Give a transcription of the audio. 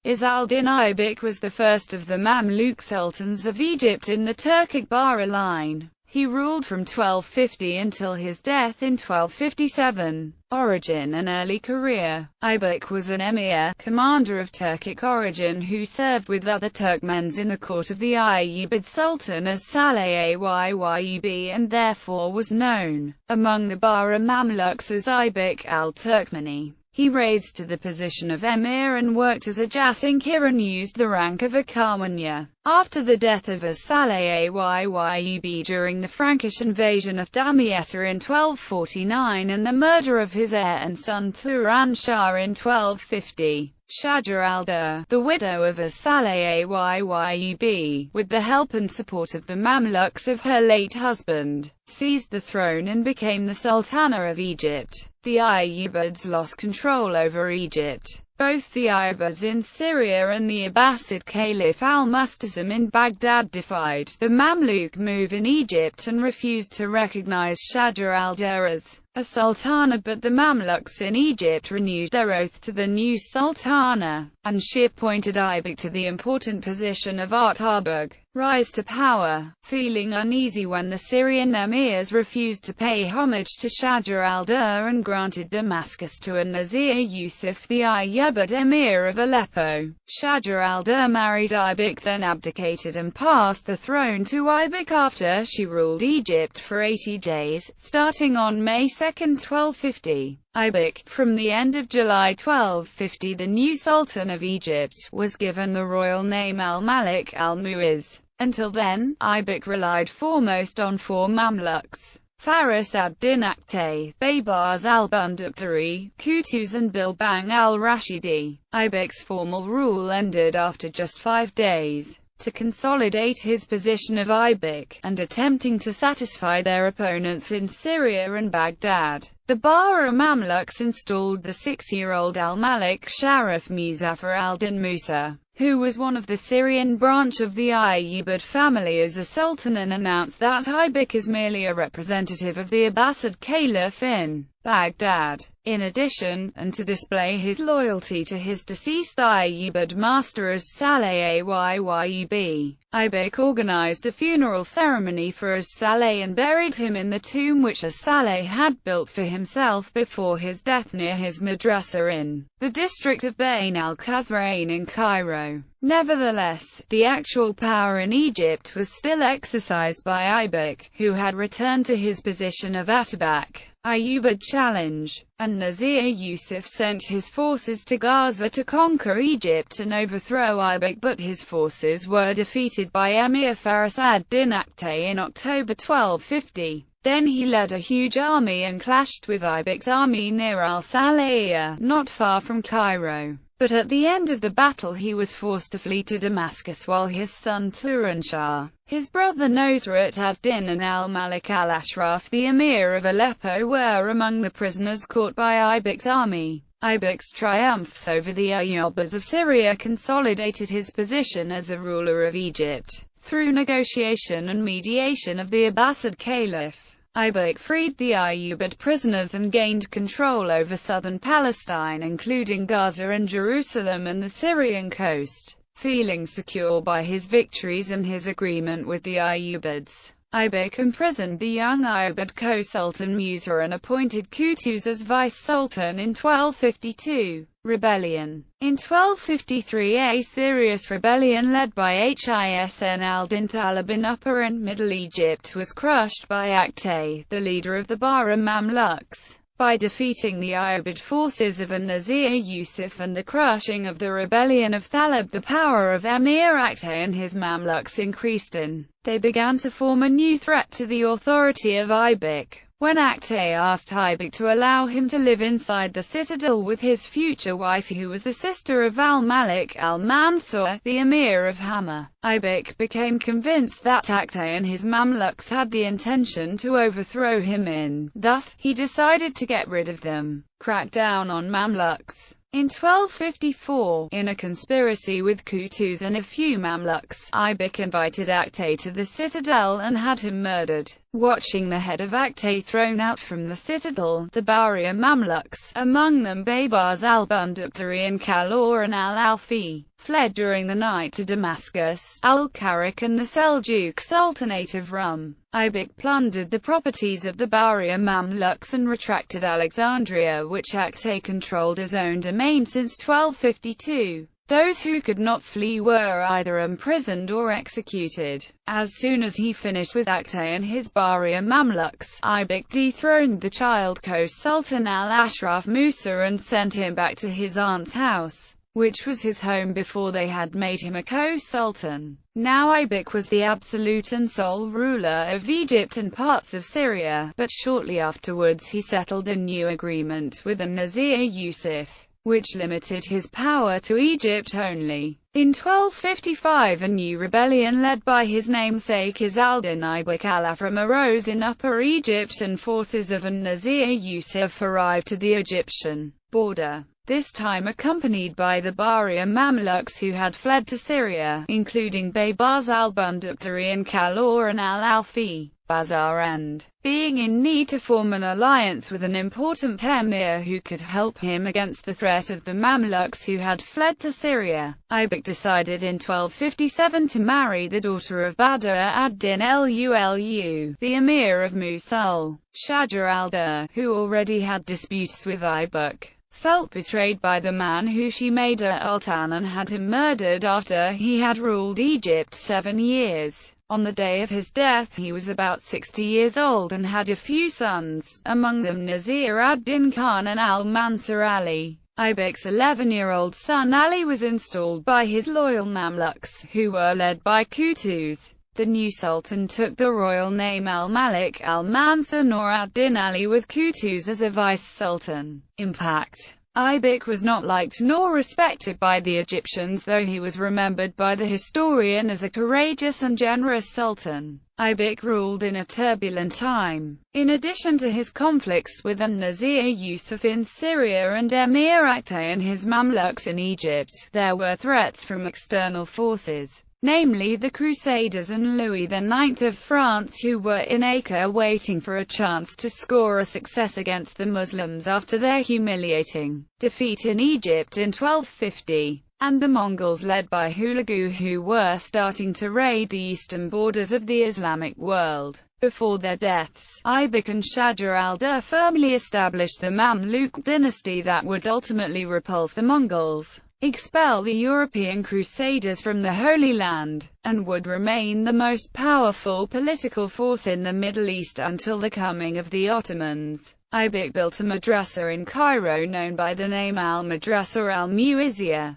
Izz al-Din Aybak was the first of the Mamluk sultans of Egypt in the Turkic Bahra line. He ruled from 1250 until his death in 1257. Origin and early career. Aybak was an emir, commander of Turkic origin who served with other Turkmens in the court of the Ayyubid Sultan as Saleh Ayyub and therefore was known among the Bahra Mamluks as Aybak al-Turkmeni. He raised to the position of emir and worked as a Jasinkir and used the rank of a Karmanya. After the death of Saleh Ayyub during the Frankish invasion of Damietta in 1249 and the murder of his heir and son Turan Shah in 1250, Shajar al-Dur, the widow of Saleh Ayyub, with the help and support of the Mamluks of her late husband, seized the throne and became the Sultana of Egypt. The Ayyubids lost control over Egypt. Both the Ayyubids in Syria and the Abbasid Caliph al-Musta'sim in Baghdad defied the Mamluk move in Egypt and refused to recognize Shajar al-Dur as a sultana, but the Mamluks in Egypt renewed their oath to the new sultana, and she appointed Aybak to the important position of Atabug, rise to power. Feeling uneasy when the Syrian emirs refused to pay homage to Shajar al-Dur and granted Damascus to an-Nazir Yusuf, the Ayyubid emir of Aleppo, Shajar al-Dur married Aybak, then abdicated and passed the throne to Aybak after she ruled Egypt for 80 days, starting on May 2, 1250. Aybak, from the end of July 1250, the new Sultan of Egypt, was given the royal name al-Malik al-Mu'izz. Until then, Aybak relied foremost on four Mamluks: Faris ad-Din Aktay, Baybars al-Bunduktari, Qutuz and Bilbang al-Rashidi. Aybak's formal rule ended after just 5 days. To consolidate his position of Aybak, and attempting to satisfy their opponents in Syria and Baghdad, the Bahra Mamluks installed the 6-year-old al-Malik Sharif Muzaffar al-Din Musa, who was one of the Syrian branch of the Ayyubid family, as a sultan, and announced that Aybak is merely a representative of the Abbasid Caliph in Baghdad. In addition, and to display his loyalty to his deceased Ayyubid master as Saleh Ayyub, Aybak organized a funeral ceremony for Saleh and buried him in the tomb which Saleh had built for himself before his death near his madrasa in the district of Bayn al-Qasrain in Cairo. Nevertheless, the actual power in Egypt was still exercised by Aybak, who had returned to his position of Atabak, Ayyubid challenge, and Nazir Yusuf sent his forces to Gaza to conquer Egypt and overthrow Aybak, but his forces were defeated by Emir Faris ad-Din Aktay in October 1250. Then he led a huge army and clashed with Aybak's army near al-Salihiyah, not far from Cairo. But at the end of the battle he was forced to flee to Damascus, while his son Turan Shah, his brother Nosrat ad-Din and al-Malik al-Ashraf, the emir of Aleppo, were among the prisoners caught by Aybak's army. Aybak's triumphs over the Ayyubids of Syria consolidated his position as a ruler of Egypt, through negotiation and mediation of the Abbasid Caliph. Aybak freed the Ayyubid prisoners and gained control over southern Palestine, including Gaza and Jerusalem and the Syrian coast. Feeling secure by his victories and his agreement with the Ayyubids, Aybak imprisoned the young Ayyubid co-sultan Musa and appointed Qutuz as vice-sultan in 1252. Rebellion. In 1253, a serious rebellion led by Hisn al-Din Thalib in Upper and Middle Egypt was crushed by Aktay, the leader of the Bahra Mamluks. By defeating the Ayyubid forces of an-Nazir Yusuf and the crushing of the rebellion of Thalib, the power of Emir Aktay and his Mamluks increased, and they began to form a new threat to the authority of Aybak. When Aktay asked Aybak to allow him to live inside the citadel with his future wife, who was the sister of al-Malik al-Mansur, the emir of Hama, Aybak became convinced that Aktay and his Mamluks had the intention to overthrow him. Thus, he decided to get rid of them, crack down on Mamluks. In 1254, in a conspiracy with Qutuz and a few Mamluks, Aybak invited Aktay to the citadel and had him murdered. Watching the head of Aktay thrown out from the citadel, the Bahriya Mamluks, among them Baybars al-Bunduktari and Kaloran al-Alfi, fled during the night to Damascus, Al-Karak and the Seljuk Sultanate of Rum. Aybak plundered the properties of the Bahriya Mamluks and retracted Alexandria, which Aktay controlled as own domain since 1252. Those who could not flee were either imprisoned or executed. As soon as he finished with Aktay and his Bahriya Mamluks, Aybak dethroned the child co-sultan al-Ashraf Musa and sent him back to his aunt's house, which was his home before they had made him a co-sultan. Now Aybak was the absolute and sole ruler of Egypt and parts of Syria, but shortly afterwards he settled a new agreement with the Nazir Yusuf, which limited his power to Egypt only. In 1255 a new rebellion led by his namesake Izz-al-Din Aybak al-Afram arose in Upper Egypt, and forces of an-Nazir Yusuf arrived to the Egyptian border, this time accompanied by the Bahriya Mamluks who had fled to Syria, including Baybars al-Bunduktari and Kaloran al-Alfi. Bazar, and being in need to form an alliance with an important emir who could help him against the threat of the Mamluks who had fled to Syria, Aybak decided in 1257 to marry the daughter of Badr ad-Din al-Ulu, the emir of Mosul. Shajar al-Durr, who already had disputes with Aybak, felt betrayed by the man who she made al-Tan and had him murdered after he had ruled Egypt 7 years. On the day of his death he was about 60 years old and had a few sons, among them Nasir ad-Din Khan and al-Mansur Ali. Aybak's 11-year-old son Ali was installed by his loyal Mamluks, who were led by Qutuz. The new sultan took the royal name al-Malik al-Mansur Nur ad-Din Ali, with Qutuz as a vice-sultan. Impact: Aybak was not liked nor respected by the Egyptians, though he was remembered by the historian as a courageous and generous sultan. Aybak ruled in a turbulent time. In addition to his conflicts with an-Nazir Yusuf in Syria and Emir Aktay and his Mamluks in Egypt, there were threats from external forces, namely the Crusaders and Louis IX of France, who were in Acre waiting for a chance to score a success against the Muslims after their humiliating defeat in Egypt in 1250, and the Mongols led by Hulagu, who were starting to raid the eastern borders of the Islamic world. Before their deaths, Aybak and Shajar al-Durr firmly established the Mamluk dynasty that would ultimately repulse the Mongols, expel the European Crusaders from the Holy Land, and would remain the most powerful political force in the Middle East until the coming of the Ottomans. Aybak built a madrasa in Cairo known by the name al-Madrasa al-Mu'izziyah,